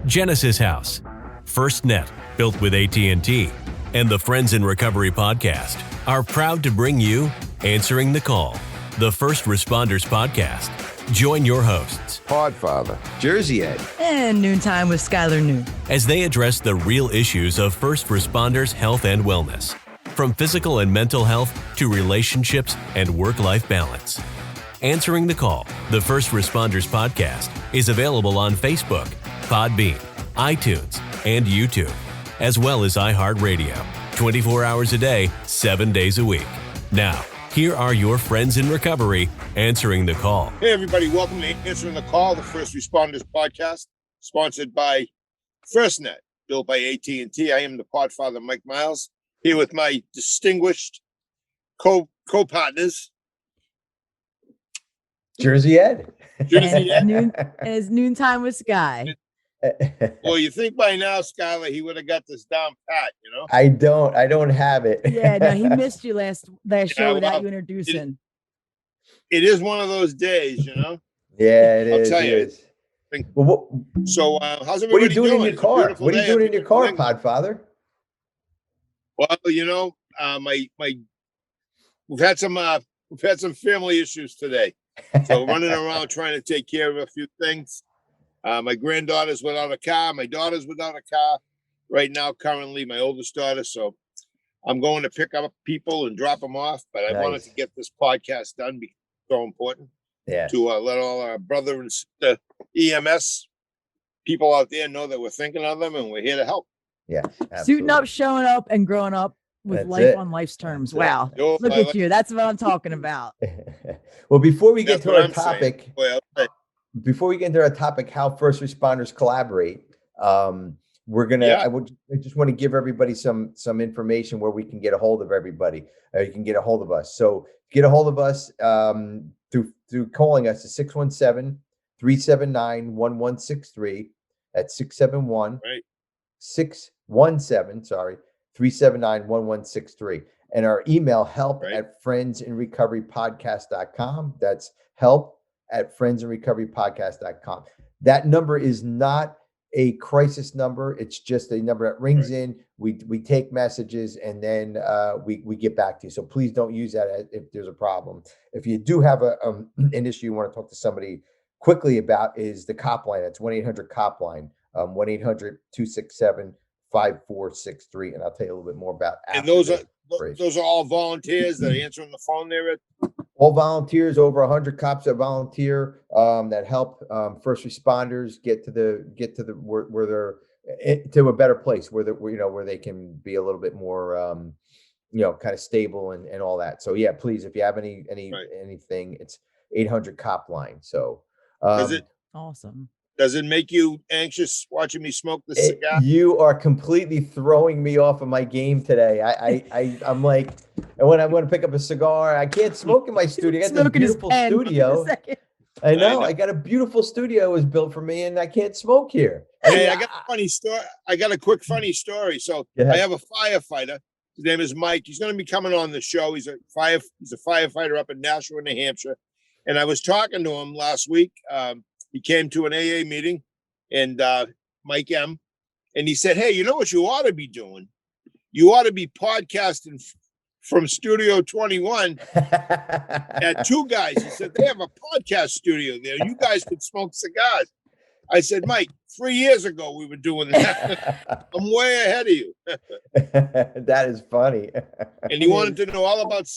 Genesis House, FirstNet, built with AT&T, and the Friends in Recovery podcast are proud to bring you Answering the Call, the First Responders podcast. Join your hosts, Podfather, Jersey Ed, and Noontime with Skylar Noon, as they address the real issues of first responders' health and wellness, from physical and mental health to relationships and work-life balance. Answering the Call, the First Responders podcast, is available on Facebook, Podbean, iTunes, and YouTube, as well as iHeartRadio, 24 hours a day, 7 days a week. Now, here are your friends in recovery answering the call. Hey, everybody. Welcome to Answering the Call, the First Responders podcast, sponsored by FirstNet, built by AT&T. I am the Podfather, Mike Miles, here with my distinguished co-partners. Jersey Ed. Jersey Ed. As Noontime with Sky. Well, you think by now, Skylar, he would have got this down pat, you know? I don't have it. Yeah, no, he missed you last show without well, you introducing. It is one of those days, you know? Yeah, it I'll is. tell it you. is. Well, so, how's everybody What are you doing in your It's a car? beautiful What are you day. doing in your car, Podfather? Well, you know, we've had some family issues today. So running around trying to take care of a few things. My granddaughter's without a car. My daughter's without a car right now, currently, my oldest daughter. So I'm going to pick up people and drop them off. But I wanted to get this podcast done because it's so important to let all our brother and sister EMS people out there know that we're thinking of them and we're here to help. Yeah. Suiting up, showing up, and growing up with life on life's terms. Wow. Look at you. That's what I'm talking about. Well, before we get to our topic, Well, how first responders collaborate, we're gonna. I just want to give everybody some information where we can get a hold of everybody. You can get a hold of us. So get a hold of us through calling us at 617-379-1163 at 617-379-1163. And our email, help@friendsinrecoverypodcast.com. That's help@friendsinrecoverypodcast.com. That number is not a crisis number. It's just a number that rings in. We take messages and then we get back to you. So please don't use that if there's a problem. If you do have an issue you want to talk to somebody quickly about, is the Copline. It's 1-800-Copline, 1-800-267-5463. And I'll tell you a little bit more about and those are all volunteers that are answering the phone there. All volunteers, over 100 cops that volunteer that help first responders get to where they're to a better place where they can be a little bit more kind of stable and all that. So yeah, please, if you have anything, it's 800 Copline. So awesome. Does it make you anxious watching me smoke the cigar? You are completely throwing me off of my game today. I'm like, when I want to pick up a cigar, I can't smoke in my studio. I got this beautiful studio. I know. I got a beautiful studio was built for me, and I can't smoke here. Hey, I got a funny story. I got a quick funny story. So I have a firefighter. His name is Mike. He's going to be coming on the show. He's a firefighter up in Nashua, New Hampshire. And I was talking to him last week. He came to an AA meeting, and Mike M. And he said, hey, you know what you ought to be doing? You ought to be podcasting from Studio 21 at Two Guys. He said, they have a podcast studio there. You guys could smoke cigars. I said, Mike, 3 years ago we were doing that. I'm way ahead of you. That is funny. And he wanted to know all about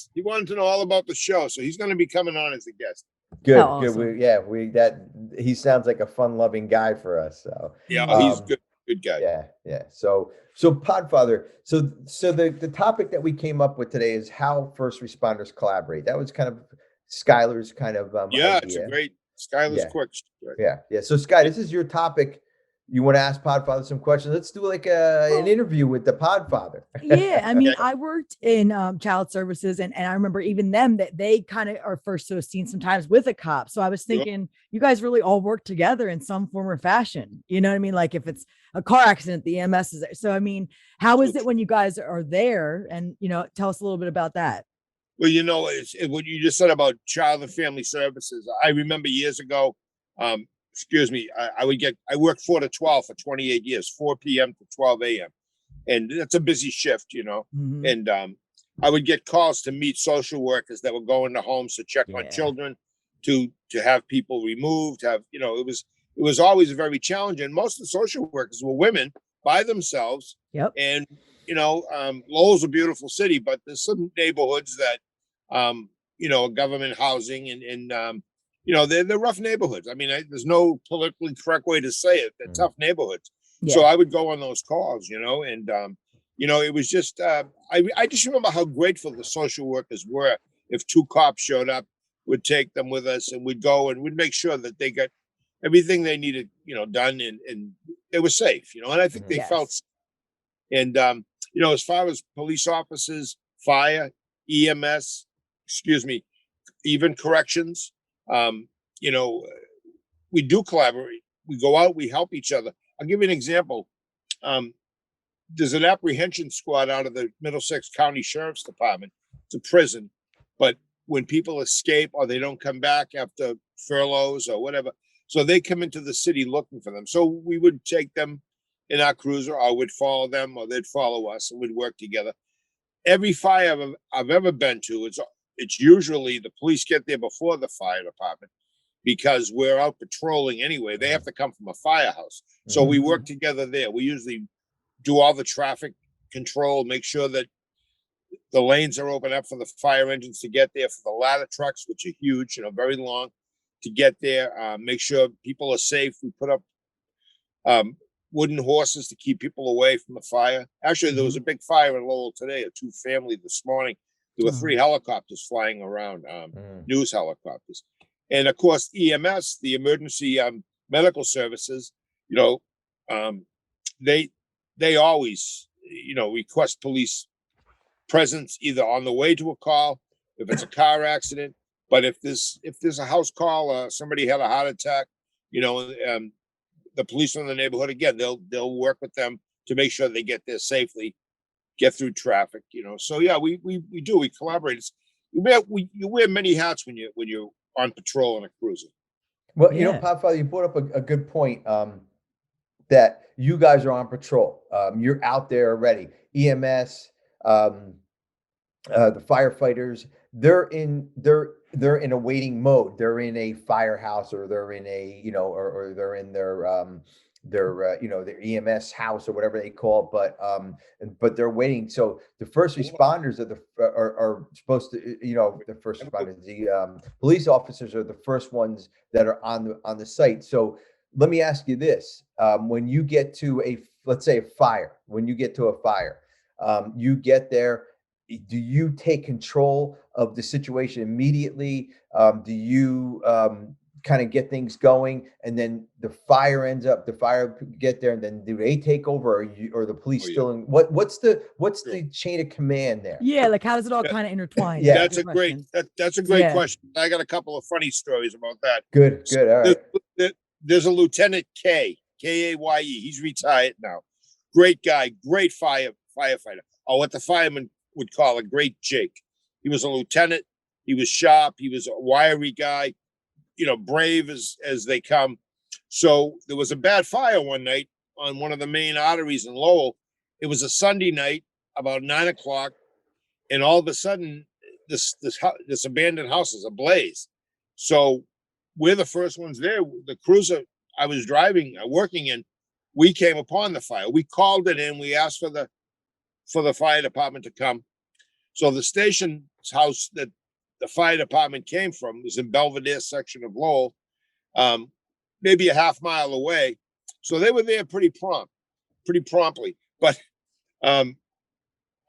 the show. So he's going to be coming on as a guest. Good, awesome. good. He sounds like a fun-loving guy for us. So yeah, he's good guy. Yeah. So Podfather. So the topic that we came up with today is how first responders collaborate. That was kind of Skylar's kind of idea. It's a great Skylar's quick. Yeah. So Sky, this is your topic. You want to ask Podfather some questions? Let's do like an interview with the Podfather. Yeah, I mean, I worked in child services, and I remember even them that they kind of are first so seen sometimes with a cop. So I was thinking, you guys really all work together in some form or fashion. You know what I mean? Like if it's a car accident, the EMS is there. So I mean, how is it when you guys are there? And tell us a little bit about that. Well, what you just said about child and family services. I remember years ago, excuse me, I worked 4 to 12 for 28 years, 4 p.m. to 12 a.m. And that's a busy shift, Mhm. and I would get calls to meet social workers that were going to homes to check on Yeah. children, to have people removed, it was always very challenging. Most of the social workers were women by themselves. Yep. And, Lowell's a beautiful city, but there's some neighborhoods that, government housing and they're rough neighborhoods. I mean, there's no politically correct way to say it. They're tough neighborhoods. Yeah. So I would go on those calls, and, it was just, I just remember how grateful the social workers were. If 2 cops showed up, would take them with us, and we'd go and we'd make sure that they got everything they needed, done, and they were safe, and I think they Yes. felt, and, as far as police officers, fire, EMS, excuse me, even corrections, we do collaborate. We go out, we help each other. I'll give you an example. There's an apprehension squad out of the Middlesex County Sheriff's Department. It's a prison, but when people escape or they don't come back after furloughs or whatever, so they come into the city looking for them. So we would take them in our cruiser, or would follow them, or they'd follow us, and we'd work together. Every fire I've ever been to, it's usually the police get there before the fire department, because we're out patrolling anyway. They have to come from a firehouse. So we work together there. We usually do all the traffic control, make sure that the lanes are open up for the fire engines to get there, for the ladder trucks, which are huge, very long to get there. Make sure people are safe. We put up wooden horses to keep people away from the fire. Actually, there was a big fire in Lowell today, a 2-family this morning. There were 3 helicopters flying around, news helicopters. And of course, EMS, the emergency medical services, they always, request police presence either on the way to a call, if it's a car accident. But if there's a house call, somebody had a heart attack, the police in the neighborhood, again, they'll work with them to make sure they get there safely, get through traffic. So yeah, we collaborate. You wear many hats when you're on patrol in a cruiser. Well, Popfather, you brought up a good point, that you guys are on patrol. You're out there already. EMS, the firefighters, they're in a waiting mode. They're in a firehouse, or they're in a, or they're in their EMS house, or whatever they call it, but they're waiting. So the first responders are supposed to, the first responders, the police officers are the first ones that are on the site. So let me ask you this: when you get to let's say a fire, you get there, do you take control of the situation immediately? Do you kind of get things going, and then the fire get there, and then do they take over, or the police still in? What's the chain of command there? Yeah, like how does it all kind of intertwine? Yeah, that's a great question. I got a couple of funny stories about that. Good. All right. There's a Lieutenant Kaye. He's retired now. Great guy, great firefighter. Or what the firemen would call a great Jake. He was a lieutenant. He was sharp. He was a wiry guy, brave as they come. So there was a bad fire one night on one of the main arteries in Lowell. It was a Sunday night, about 9:00, and all of a sudden, this abandoned house is ablaze. So we're the first ones there. The cruiser I was working in, we came upon the fire. We called it in. We asked for the fire department to come. So the station's house that the fire department came from was in Belvedere section of Lowell, maybe a half mile away. So they were there pretty promptly. But I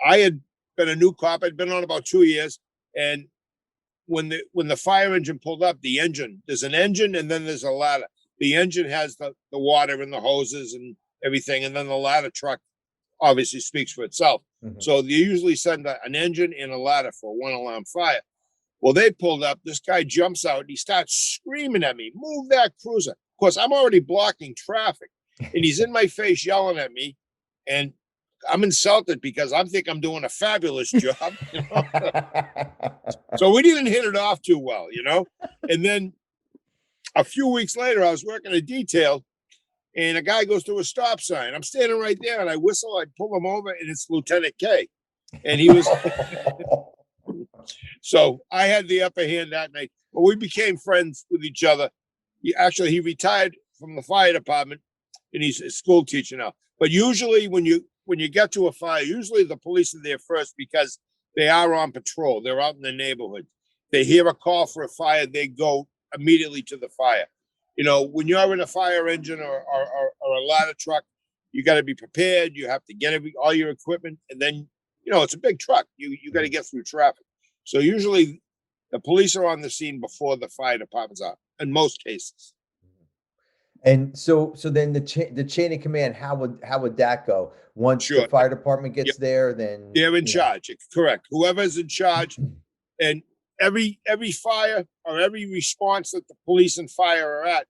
had been a new cop. I'd been on about 2 years. And when the fire engine pulled up, there's an engine, and then there's a ladder. The engine has the water and the hoses and everything. And then the ladder truck obviously speaks for itself. Mm-hmm. So they usually send an engine and a ladder for a 1-alarm fire. Well, they pulled up. This guy jumps out and he starts screaming at me, "Move that cruiser." Of course, I'm already blocking traffic, and he's in my face yelling at me, and I'm insulted because I think I'm doing a fabulous job. So we didn't hit it off too well, And then a few weeks later, I was working a detail, and a guy goes through a stop sign. I'm standing right there, and I whistle. I pull him over, and it's Lieutenant K. And he was so I had the upper hand that night. But we became friends with each other. He retired from the fire department, and he's a school teacher now. But usually, when you get to a fire, usually the police are there first because they are on patrol. They're out in the neighborhood. They hear a call for a fire, they go immediately to the fire. You know, when you're in a fire engine or a ladder truck, you got to be prepared. You have to get all your equipment, and then, you know, it's a big truck. You got to get through traffic. So usually the police are on the scene before the fire departments are, in most cases. And so then the chain of command, how would that go? Once the fire department gets there, then they're in charge. Correct. Whoever's in charge, and every fire or every response that the police and fire are at,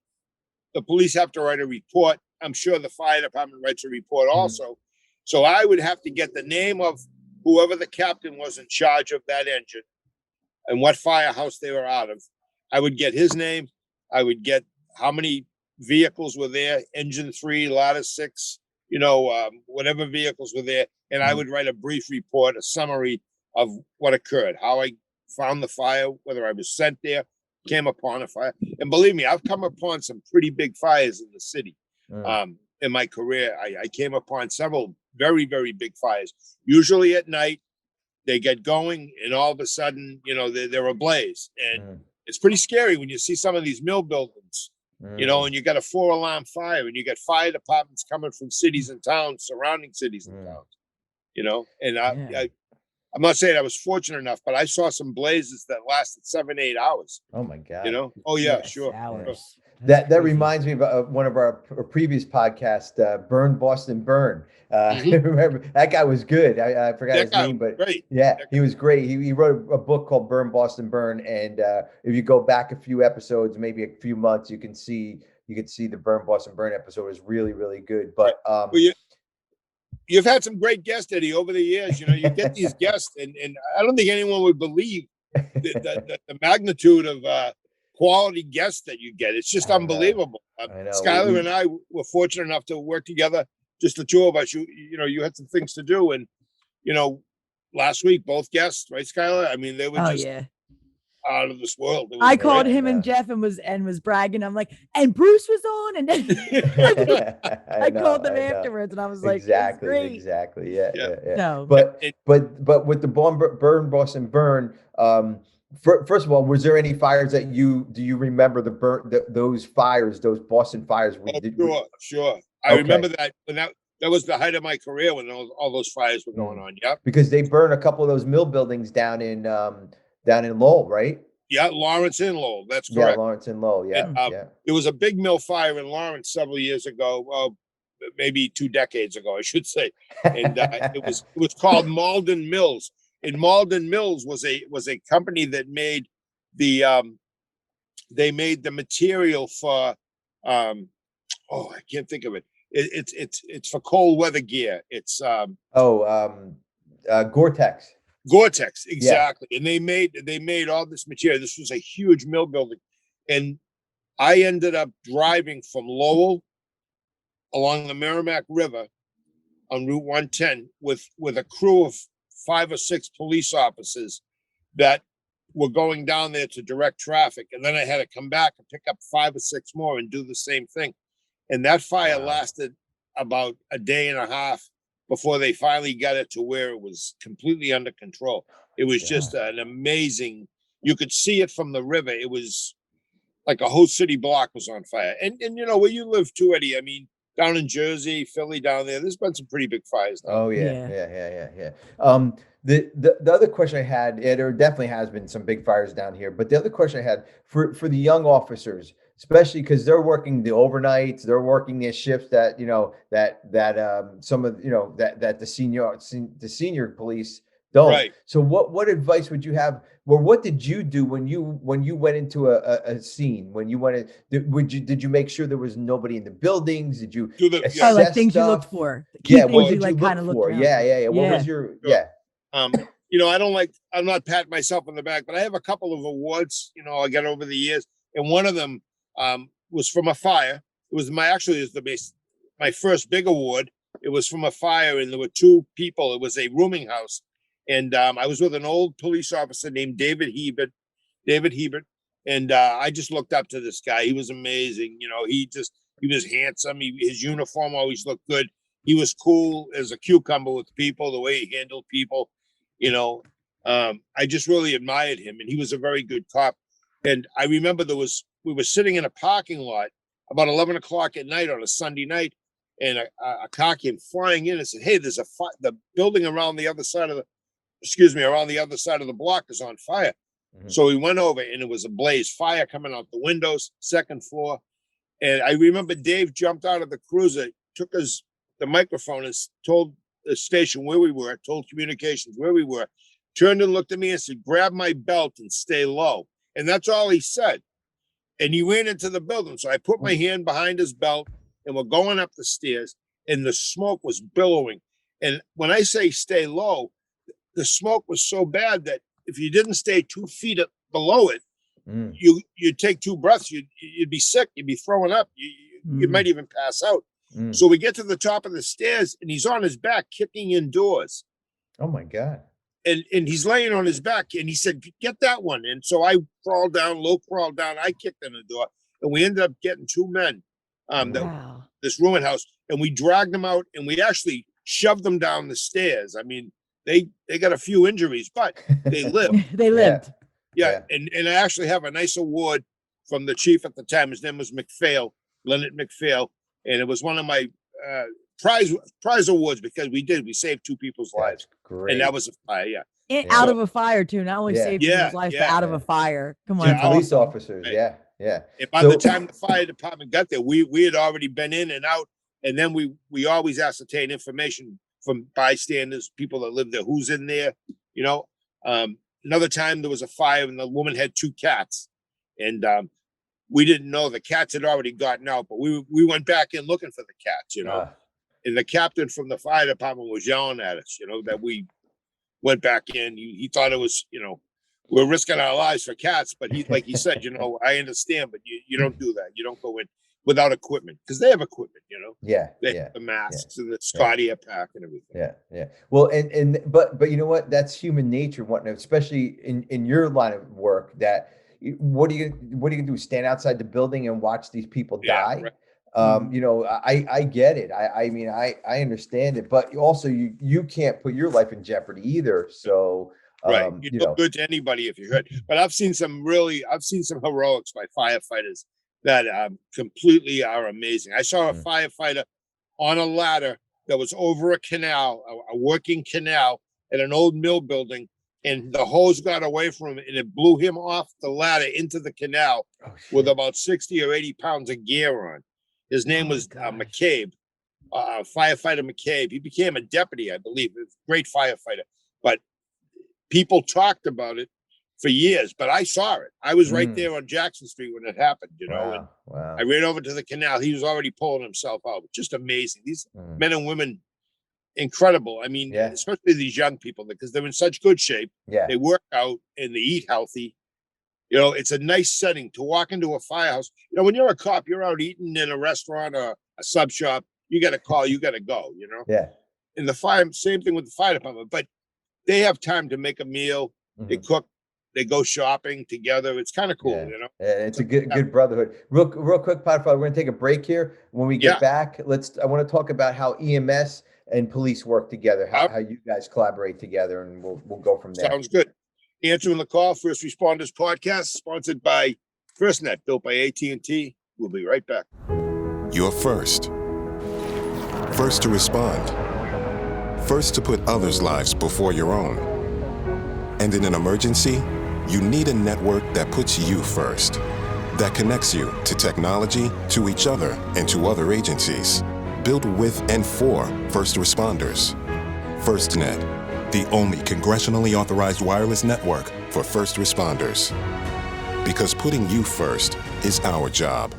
the police have to write a report. I'm sure the fire department writes a report also. So I would have to get the name of whoever the captain was in charge of that engine and what firehouse they were out of. I would get his name. I would get how many vehicles were there, engine 3, ladder 6, you know, whatever vehicles were there. And I would write a brief report, a summary of what occurred, how I found the fire, whether I was sent there, came upon a fire. And believe me, I've come upon some pretty big fires in the city. In my career, I came upon several very, very big fires. Usually at night, they get going, and all of a sudden, you know, they're ablaze. And it's pretty scary when you see some of these mill buildings, you know, and you got a 4-alarm fire, and you got fire departments coming from cities and towns, surrounding cities and towns, you know. And I'm not saying I was fortunate enough, but I saw some blazes that lasted 7-8 hours. Oh my God. You know? Oh yeah, sure. Hours. That reminds me of one of our previous podcasts, Burn Boston Burn. Remember that guy was good. I forgot his name, but great. Yeah, he was great. He wrote a book called Burn Boston Burn, and if you go back a few episodes, maybe a few months, you can see the Burn Boston Burn episode is really, really good. But well, you've had some great guests, Eddie, over the years. You know, you get these guests, and I don't think anyone would believe the magnitude of quality guests that you get. It's just unbelievable. Skylar and I were fortunate enough to work together, just the two of us. You know, you had some things to do, and you know, last week both guests, right, Skylar? I mean, they were just out of this world. I called him and Jeff and was bragging. I'm like, and Bruce was on, and I called them afterwards, and I was like, exactly, yeah. No, but with the Burn Boston Burn, first of all, was there any fires that do you remember those fires, those Boston fires? Sure. I remember that when that was the height of my career when all those fires were going on. Yeah, because they burned a couple of those mill buildings down in Lowell, right? Yeah, Lawrence and Lowell. That's correct. Yeah, Lawrence and Lowell. Yeah, There was a big mill fire in Lawrence several years ago. Well, maybe 2 decades ago, I should say. And it was called Malden Mills. And Malden Mills was a company that made the material for I can't think of it. It's for cold weather gear. It's Gore-Tex. Gore-Tex, exactly. Yeah. And they made all this material. This was a huge mill building, and I ended up driving from Lowell along the Merrimack River on Route 110 with a crew of 5 or 6 police officers that were going down there to direct traffic, and then I had to come back and pick up 5 or 6 more and do the same thing. And that fire lasted about a day and a half before they finally got it to where it was completely under control. It was just an amazing, you could see it from the river. It was like a whole city block was on fire. And you know, where you live too, Eddie, I mean, down in Jersey, Philly, down there, there's been some pretty big fires. Oh yeah. The other question I had, there definitely has been some big fires down here, but the other question I had for the young officers, especially because they're working the overnights, they're working their shifts that, you know, that some of, you know, that the senior police don't. Right. So what advice would you have? Well, what did you do when you went into a scene? When you went in, did you make sure there was nobody in the buildings? Did you assess like things stuff? you looked for? What did you look for? Yeah. What was your you know, I'm not patting myself on the back, but I have a couple of awards, you know, I got over the years, and one of them was from a fire. It was my first big award. It was from a fire, and there were two people. It was a rooming house, and I was with an old police officer named David Hebert, and I just looked up to this guy. He was amazing. You know, he was handsome. His uniform always looked good. He was cool as a cucumber with people, the way he handled people. You know, I just really admired him, and he was a very good cop. And I remember we were sitting in a parking lot about 11 o'clock at night on a Sunday night, and a car came flying in and said, "Hey, there's the building around the other side of the block is on fire." Mm-hmm. So we went over, and it was a blaze, fire coming out the windows, second floor. And I remember Dave jumped out of the cruiser, took the microphone and told the station where we were, told communications where we were, turned and looked at me and said, "Grab my belt and stay low." And that's all he said. And he ran into the building. So I put my hand behind his belt, and we're going up the stairs, and the smoke was billowing. And when I say stay low, the smoke was so bad that if you didn't stay 2 feet below it, you'd take 2 breaths, you'd be sick, you'd be throwing up, you might even pass out. So we get to the top of the stairs, and he's on his back kicking indoors. Oh my God. And he's laying on his back, and he said, "Get that one." And so I crawled down, I kicked in the door, and we ended up getting 2 men, this rooming house, and we dragged them out, and we actually shoved them down the stairs. I mean, they got a few injuries, but they lived. They lived. Yeah. And I actually have a nice award from the chief at the time. His name was Leonard McPhail. And it was one of my prize awards because we saved 2 people's lives. Great. And that was a fire, yeah. And out of a fire too. Not only saved people's lives, but out of a fire. Come on. 2 police officers. Right. Yeah. And by the time the fire department got there, we had already been in and out. And then we always ascertain information from bystanders, people that live there, who's in there, you know. Another time there was a fire and the woman had 2 cats. And we didn't know the cats had already gotten out, but we went back in looking for the cats, you know. And the captain from the fire department was yelling at us, you know, that we went back in. He thought it was, you know, we're risking our lives for cats. But like he said, you know, I understand, but you don't do that. You don't go in without equipment because they have equipment, you know. They have the masks and the Scotia pack and everything. Yeah. Well, but you know what? That's human nature. Especially in your line of work, that what are you gonna do? Stand outside the building and watch these people die? Right. You know, I get it. I mean, I understand it, but also you can't put your life in jeopardy either. So right, you look good to anybody if you're hurt. But I've seen some heroics by firefighters that completely are amazing. I saw a firefighter on a ladder that was over a canal, a working canal at an old mill building, and the hose got away from him and it blew him off the ladder into the canal with about 60 or 80 pounds of gear on. His name was McCabe, firefighter McCabe. He became a deputy, I believe. He was a great firefighter. But people talked about it for years, but I saw it. I was right there on Jackson Street when it happened, you know. I ran over to the canal. He was already pulling himself out. Just amazing. These men and women, incredible. I mean, especially these young people, because they're in such good shape. They work out and they eat healthy. You know, it's a nice setting to walk into a firehouse. You know, when you're a cop, you're out eating in a restaurant or a sub shop. You got to call, you got to go, you know? And the fire, same thing with the fire department, but they have time to make a meal. They cook, they go shopping together. It's kind of cool, you know? It's a good brotherhood. Real quick, Podfather, we're going to take a break here. When we get back, I want to talk about how EMS and police work together, how you guys collaborate together, and we'll go from there. Sounds good. Answering the Call, First Responders Podcast, sponsored by FirstNet, built by AT&T. We'll be right back. You're first. First to respond. First to put others' lives before your own. And in an emergency, you need a network that puts you first, that connects you to technology, to each other, and to other agencies. Built with and for first responders. FirstNet, the only congressionally authorized wireless network for first responders. Because putting you first is our job.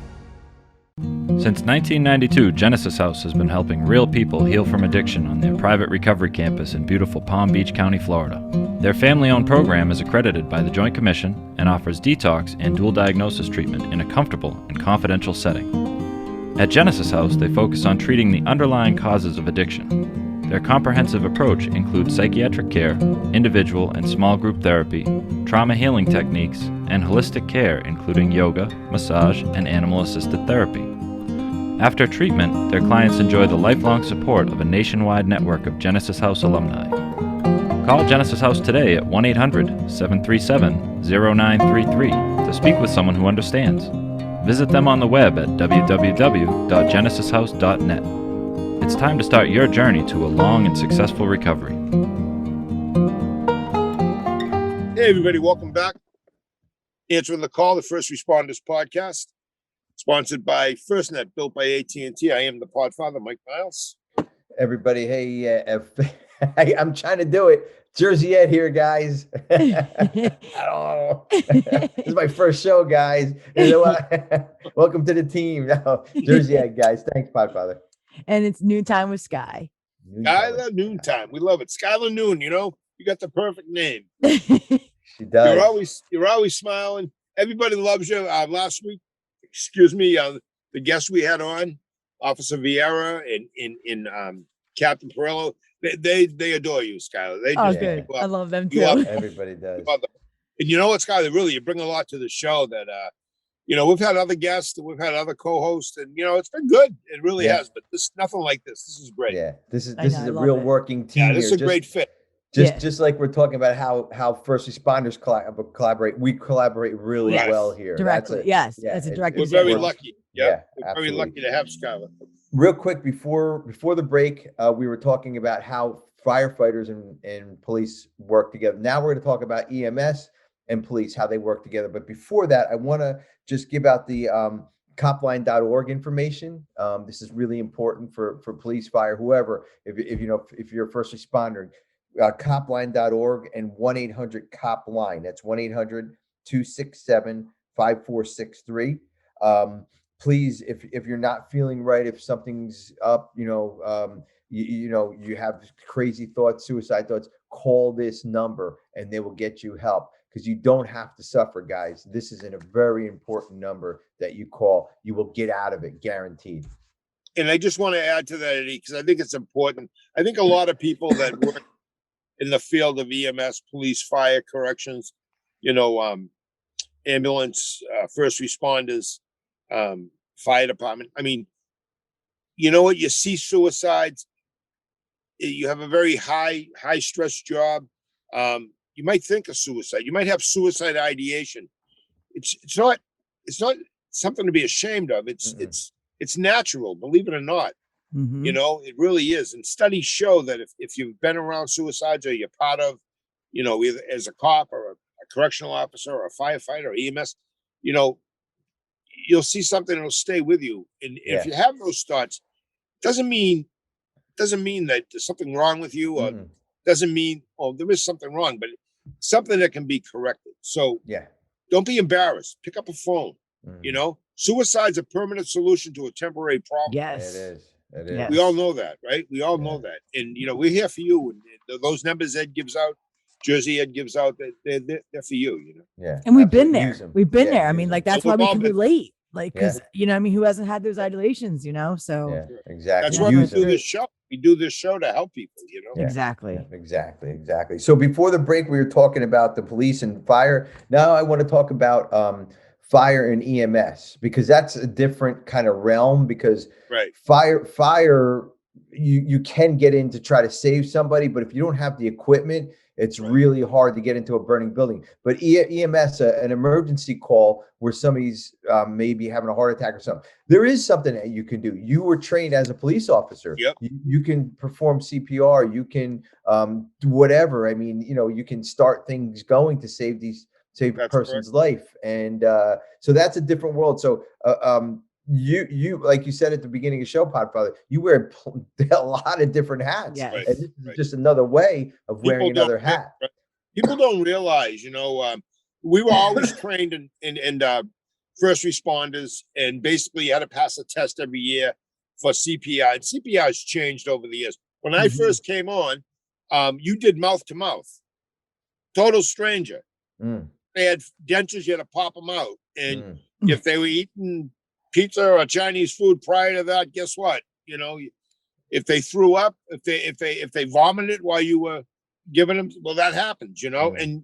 Since 1992, Genesis House has been helping real people heal from addiction on their private recovery campus in beautiful Palm Beach County, Florida. Their family-owned program is accredited by the Joint Commission and offers detox and dual diagnosis treatment in a comfortable and confidential setting. At Genesis House, they focus on treating the underlying causes of addiction. Their comprehensive approach includes psychiatric care, individual and small group therapy, trauma healing techniques, and holistic care including yoga, massage, and animal-assisted therapy. After treatment, their clients enjoy the lifelong support of a nationwide network of Genesis House alumni. Call Genesis House today at 1-800-737-0933 to speak with someone who understands. Visit them on the web at www.genesishouse.net. It's time to start your journey to a long and successful recovery. Hey, everybody, welcome back. Answering the Call, the First Responders Podcast, sponsored by FirstNet, built by AT&T. I am the Podfather, Mike Miles. Everybody, hey, I'm trying to do it. Jersey Ed here, guys. I don't know. This is my first show, guys. You know what? Welcome to the team. No, Jersey Ed, guys. Thanks, Podfather. And it's Noontime with Sky. Skylar Noontime. We love it. Skylar Noon, you know, you got the perfect name. She does. You're always smiling. Everybody loves you. Last week, the guest we had on, Officer Vieira and Captain Perillo, they adore you, Skylar. They just good. I love them too. Everybody does. And you know what, Skylar? Really, you bring a lot to the show. That we've had other guests, we've had other co-hosts, and it's been good. It really has. But nothing like this. This is great. Yeah, this is a real working team. Yeah, this is a great fit. Just like we're talking about how first responders collaborate, we collaborate really well here. Directly, that's a direct. We're very lucky. We're very lucky to have Skylar. Real quick, before the break, we were talking about how firefighters and police work together. Now we're going to talk about EMS and police, how they work together. But before that, I want to just give out the Copline.org information. This is really important for police, fire, whoever. If you're a first responder. Copline.org and 1-800-COP-LINE. That's 1-800-267-5463. Please, if you're not feeling right, if something's up, you have crazy thoughts, suicide thoughts, call this number and they will get you help, because you don't have to suffer, guys. This is a very important number that you call. You will get out of it, guaranteed. And I just want to add to that, Eddie, because I think it's important. I think a lot of people that work in the field of EMS, police, fire, corrections, ambulance, first responders, fire department. I mean, you know what? You see suicides. You have a very high stress job. You might think of suicide. You might have suicide ideation. It's not something to be ashamed of. It's natural, believe it or not. Mm-hmm. It really is. And studies show that if you've been around suicides, or you're part of, either as a cop or a correctional officer or a firefighter or EMS, you'll see something that'll stay with you. And if you have those thoughts, doesn't mean that there's something wrong with you, or doesn't mean, there is something wrong, but something that can be corrected. So don't be embarrassed. Pick up a phone. Suicide's a permanent solution to a temporary problem. Yes, it is. Yes. We all know that, right? We all know that. And, we're here for you. And those numbers Ed gives out, Jersey Ed gives out, they're for you, Yeah. And we've been there. We've been there. I mean, that's So why we can relate. Because, who hasn't had those idolations, so. Yeah, exactly. That's why we do this show. We do this show to help people, Exactly. Exactly. So before the break, we were talking about the police and fire. Now I want to talk about fire and EMS, because that's a different kind of realm, because fire, you can get in to try to save somebody, but if you don't have the equipment, it's really hard to get into a burning building. But EMS, an emergency call where somebody's maybe having a heart attack or something, there is something that you can do. You were trained as a police officer. Yep. You can perform CPR. You can do whatever. I mean, you can start things going to save a person's life. And so that's a different world. So you like you said at the beginning of the show, Podfather, you wear a lot of different hats. Yes. And this is just another way of wearing another hat. People don't realize, we were always trained in first responders, and basically you had to pass a test every year for CPR. And CPR has changed over the years. When I first came on, you did mouth to mouth, total stranger. They had dentures, you had to pop them out. And if they were eating pizza or Chinese food prior to that, guess what? You know, if they threw up, if they vomited while you were giving them, well, that happens, you know, and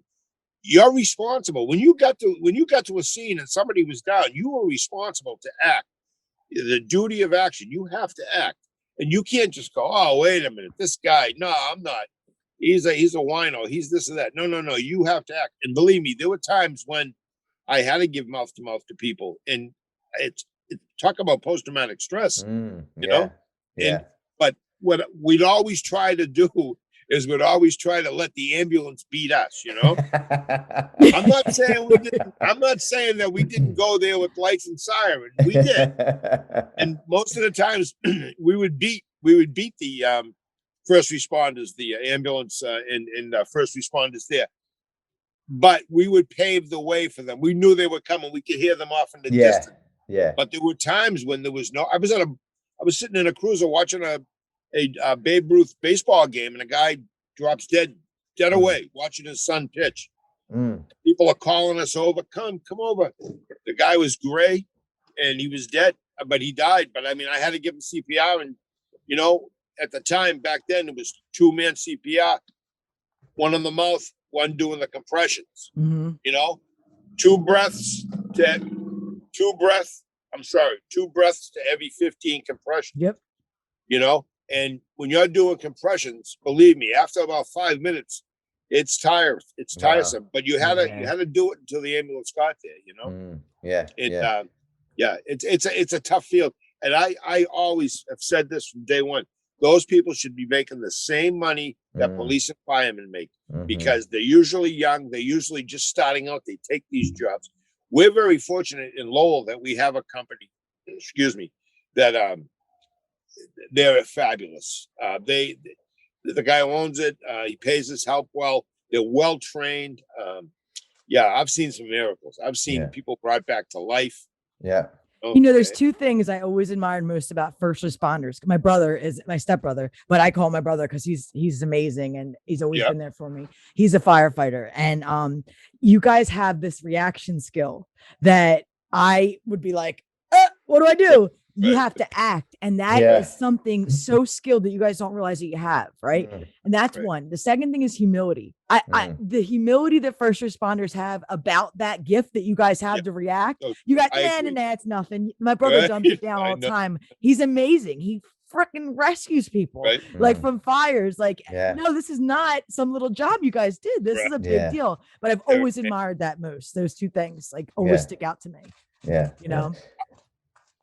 you're responsible. When you got to a scene and somebody was down, you were responsible to act. The duty of action, you have to act. And you can't just go, oh, wait a minute, this guy, no, I'm not. He's a wino. He's this or that. No. You have to act. And believe me, there were times when I had to give mouth to mouth to people. And it's talk about post-traumatic stress, you know? Yeah. But what we'd always try to do is we'd always try to let the ambulance beat us, you know? I'm not saying that we didn't go there with lights and siren. We did. And most of the times we would beat the first responders, the ambulance and first responders there. But we would pave the way for them. We knew they were coming. We could hear them off in the distance. Yeah. But there were times when there was no. I was sitting in a cruiser watching a Babe Ruth baseball game, and a guy drops dead away watching his son pitch. People are calling us over. Come over. The guy was gray, and he was dead, but he died. But I mean, I had to give him CPR, and you know, at the time back then, it was 2-man CPR, one on the mouth, one doing the compressions. You know, 2 breaths to every 15 compressions. Yep. You know, and when you're doing compressions, believe me, after about 5 minutes, it's tired. It's tiresome. But you had to do it until the ambulance got there. You know. It's a tough field, and I always have said this from day one. Those people should be making the same money that police and firemen make, because they're usually young. They're usually just starting out. They take these jobs. We're very fortunate in Lowell that we have a company, that they're fabulous. The guy who owns it, he pays his help well. They're well trained. I've seen some miracles. I've seen people brought back to life. Yeah. You know, there's 2 things I always admired most about first responders. My brother is my stepbrother, but I call him my brother because he's amazing and he's always been there for me. He's a firefighter, and you guys have this reaction skill that I would be like, what do I do? You have to act, and that is something so skilled that you guys don't realize that you have, right? And that's one. The second thing is humility. The humility that first responders have about that gift that you guys have to react. You got, it's nothing. My brother jumps it down all the time. He's amazing. He freaking rescues people like from fires. Like, no, this is not some little job you guys did. This is a big deal. But I've always admired that most. Those 2 things like always stick out to me. Yeah. You know?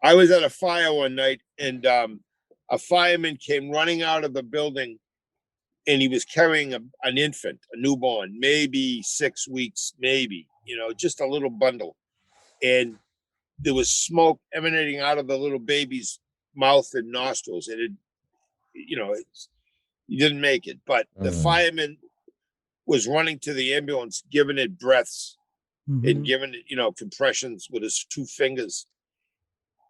I was at a fire one night, and a fireman came running out of the building, and he was carrying an infant, a newborn, maybe 6 weeks, just a little bundle. And there was smoke emanating out of the little baby's mouth and nostrils. And he didn't make it, but the fireman was running to the ambulance, giving it breaths and giving it, compressions with his 2 fingers.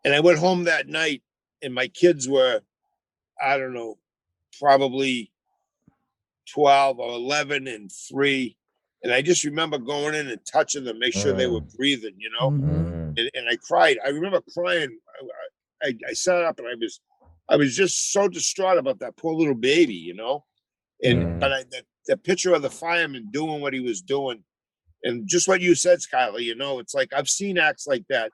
And I went home that night, and my kids were, I don't know, probably 12 or 11 and 3. And I just remember going in and touching them, make sure they were breathing, and I cried. I remember crying. I sat up, and I was just so distraught about that poor little baby, but the picture of the fireman doing what he was doing, and just what you said, Skylar, it's like, I've seen acts like that.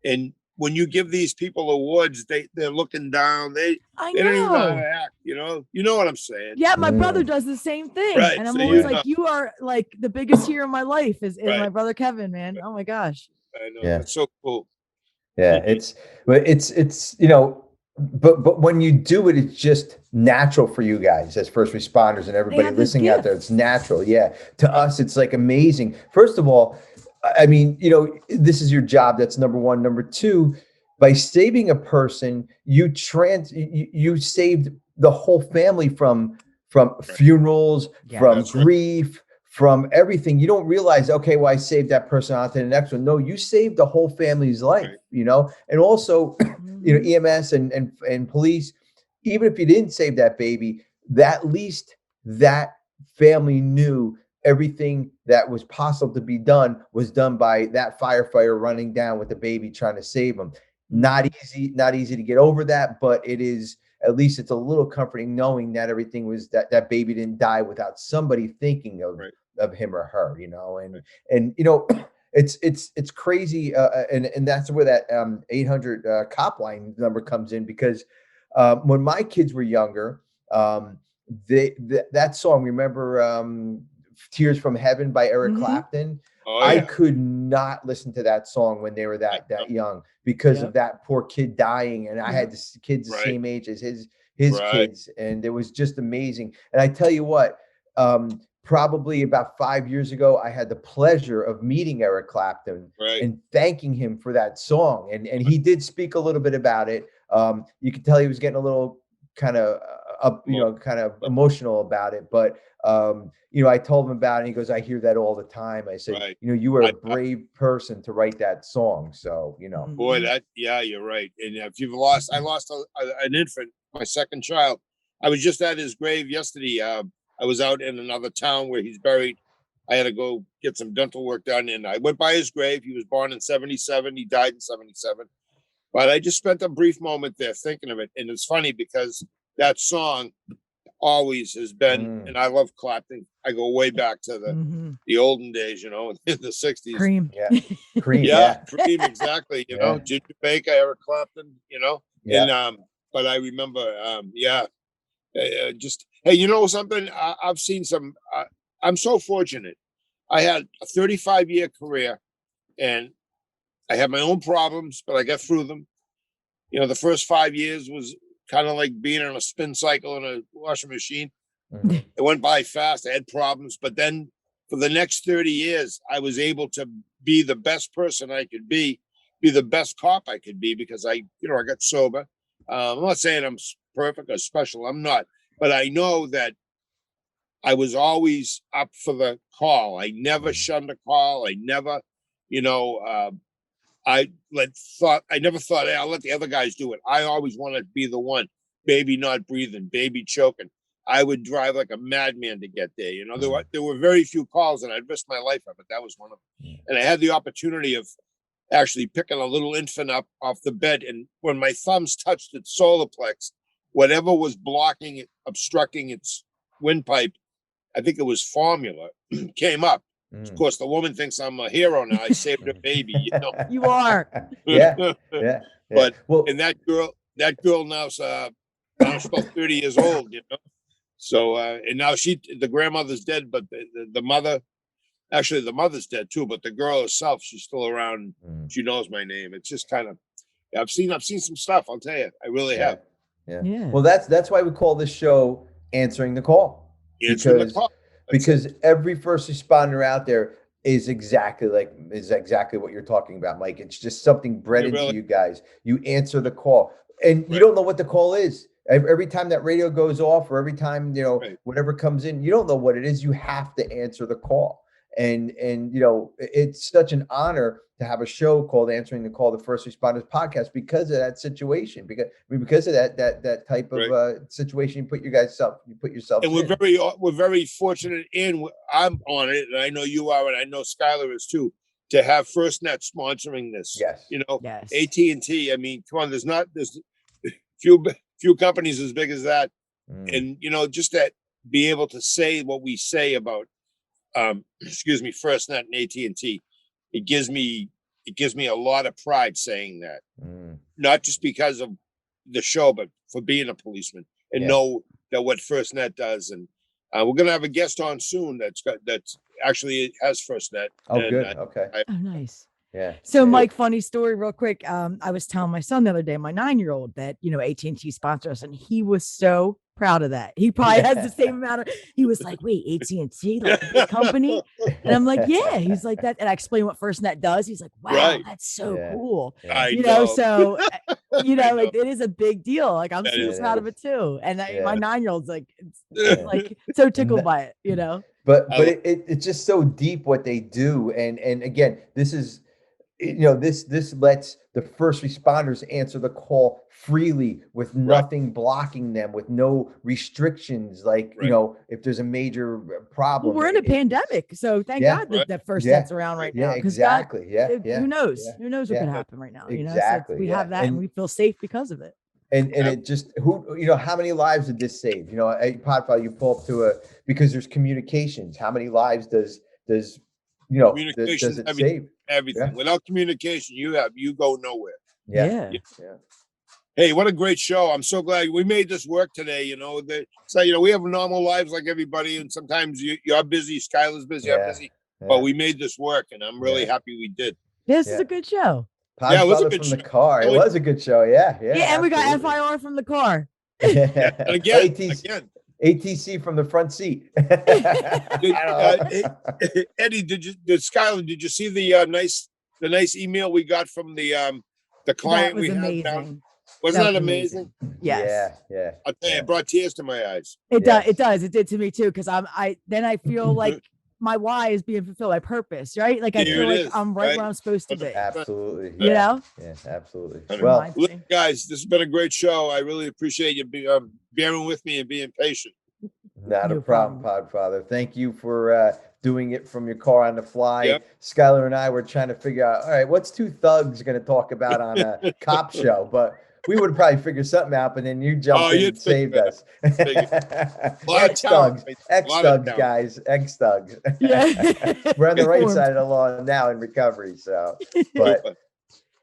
And when you give these people awards, they're looking down. They don't even know how to act. You know what I'm saying? Yeah, my brother does the same thing, and I'm always like, you are like the biggest hero in my life is my brother Kevin, man. Oh my gosh. I know. Yeah, that's so cool. Yeah, it's but when you do it, it's just natural for you guys as first responders and everybody listening out there. It's natural. Yeah, to us, it's like amazing. First of all, I mean, this is your job. That's number one. Number 2, by saving a person, you saved the whole family from funerals, from grief, from everything. You don't realize, okay, well, I saved that person on to the next one. No, you saved the whole family's life, and also, EMS and police, even if you didn't save that baby, at least that family knew everything that was possible to be done was done by that firefighter running down with the baby trying to save them. Not easy to get over that, but it is, at least it's a little comforting knowing that everything was, that baby didn't die without somebody thinking of him or her, and it's crazy. And that's where that 800 Copline number comes in, because when my kids were younger, that song, remember Tears from Heaven by Eric Clapton? Oh, yeah. I could not listen to that song when they were that young, because of that poor kid dying. And I had kids the same age as his kids. And it was just amazing. And I tell you what, probably about 5 years ago, I had the pleasure of meeting Eric Clapton and thanking him for that song. And he did speak a little bit about it. You could tell he was getting a little kind of kind of emotional about it. But, I told him about it, and he goes, I hear that all the time. I said, you were a brave person to write that song. So, Boy, you're right. And if I lost an infant, my second child. I was just at his grave yesterday. I was out in another town where he's buried. I had to go get some dental work done, and I went by his grave. He was born in 77. He died in 77. But I just spent a brief moment there thinking of it. And it's funny because that song always has been, and I love Clapton. I go way back to the olden days, in the 60s. Cream. Cream. Cream, exactly. Ginger Baker, Eric Clapton, and but I remember, just, hey, something? I've seen some, I'm so fortunate. I had a 35-year career, and I had my own problems, but I got through them. The first 5 years was kind of like being on a spin cycle in a washing machine. It went by fast. I had problems, but then for the next 30 years, I was able to be the best person I could be the best cop I could be, because I got sober. I'm not saying I'm perfect or special. I'm not, but I know that I was always up for the call. I never shunned a call. I never, I never thought, hey, I'll let the other guys do it. I always wanted to be the one. Baby not breathing, baby choking. I would drive like a madman to get there. There were very few calls that I'd risk my life on, but that was one of them. And I had the opportunity of actually picking a little infant up off the bed. And when my thumbs touched its solar plex, whatever was blocking it, obstructing its windpipe, I think it was formula, came up. Of course, the woman thinks I'm a hero now. I saved her baby. You are. Yeah. But and that girl now's she's about 30 years old. So and now the grandmother's dead, but the mother, actually the mother's dead too. But the girl herself, she's still around. She knows my name. It's just kind of, I've seen some stuff. I'll tell you, I really have. Yeah. Well, that's why we call this show Answering the Call. Because every first responder out there is exactly what you're talking about, Mike. It's just something bred into you guys. You answer the call, and you don't know what the call is. Every time that radio goes off, or every time whatever comes in, you don't know what it is. You have to answer the call, and it's such an honor to have a show called Answering the Call, the First Responders Podcast, because of that situation. Because of that type of situation you put yourself. And we're very fortunate, and I'm on it, and I know you are, and I know Skylar is too, to have FirstNet sponsoring this. Yes. Yes. AT&T. I mean, come on, there's few companies as big as that, and just that, be able to say what we say about FirstNet and AT&T. It gives me a lot of pride saying that, not just because of the show, but for being a policeman and know that what FirstNet does. And we're going to have a guest on soon that's actually has FirstNet. Oh, good. Okay. Oh, nice. Yeah. So, Mike, funny story real quick. I was telling my son the other day, my 9-year-old, that, AT&T sponsors us, and he was so proud of that. He probably has the same amount of, he was like, wait, AT&T, like a big company? And I'm like, yeah. He's like that. And I explain what FirstNet does. He's like, wow, that's so cool. I know, so, it is a big deal. Like, I'm super proud of it too. And my 9-year-old's like, it's like so tickled by it, But it's just so deep what they do. And again, this is, this lets the first responders answer the call freely with nothing blocking them, with no restrictions. Like, if there's a major problem. Well, we're in a pandemic. So thank God that FirstNet's around right now. Exactly. Who knows? Who knows what could happen right now? Exactly. So we have that and we feel safe because of it. And it just, how many lives did this save? Podfather, you pull up to because there's communications. How many lives does does it save? Everything. Without communication, you go nowhere. Yeah. Hey, what a great show. I'm so glad we made this work today. We have normal lives like everybody. And sometimes you're busy, Skylar's busy, I'm busy. But we made this work and I'm really happy we did. This is a good show. It was a good show. The car. It was a good show. Yeah. And we got FIR from the car. And again, ATC from the front seat. Eddie, Skylar, did you see the nice email we got from the client? That was amazing. Had? Wasn't that amazing? Yes. Yeah. I'll tell you, it brought tears to my eyes. It does. It did to me too. Cause I feel like my why is being fulfilled, my purpose, right? Like I feel like I'm right where I'm supposed to be. Absolutely. Yeah, absolutely. Well, look, guys, this has been a great show. I really appreciate you bearing with me and being patient. Not a problem, Podfather. Thank you for doing it from your car on the fly. Skylar and I were trying to figure out, all right, what's two thugs going to talk about on a cop show? But we would probably figure something out, but then you jumped in and saved us. Ex-thugs, guys, ex-thugs. We're on the right side of the law now in recovery. So, but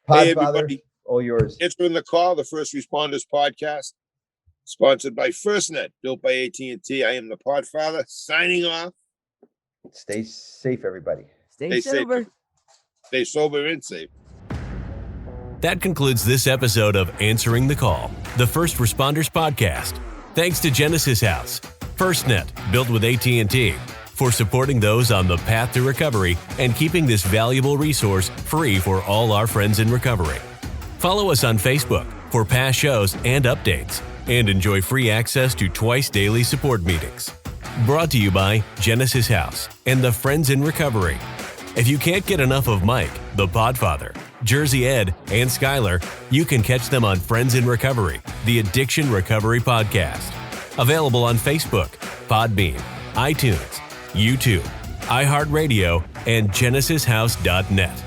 Podfather, all yours. Answering the Call, the First Responders Podcast, sponsored by FirstNet, built by AT&T. I am the Podfather, signing off. Stay safe, everybody. Stay sober. Stay sober and safe. That concludes this episode of Answering the Call, the First Responders Podcast. Thanks to Genesis House, FirstNet, built with AT&T, for supporting those on the path to recovery and keeping this valuable resource free for all our friends in recovery. Follow us on Facebook for past shows and updates, and enjoy free access to twice daily support meetings. Brought to you by Genesis House and the Friends in Recovery. If you can't get enough of Mike, the Podfather, Jersey Ed, and Skylar, you can catch them on Friends in Recovery, the Addiction Recovery Podcast. Available on Facebook, Podbean, iTunes, YouTube, iHeartRadio, and GenesisHouse.net.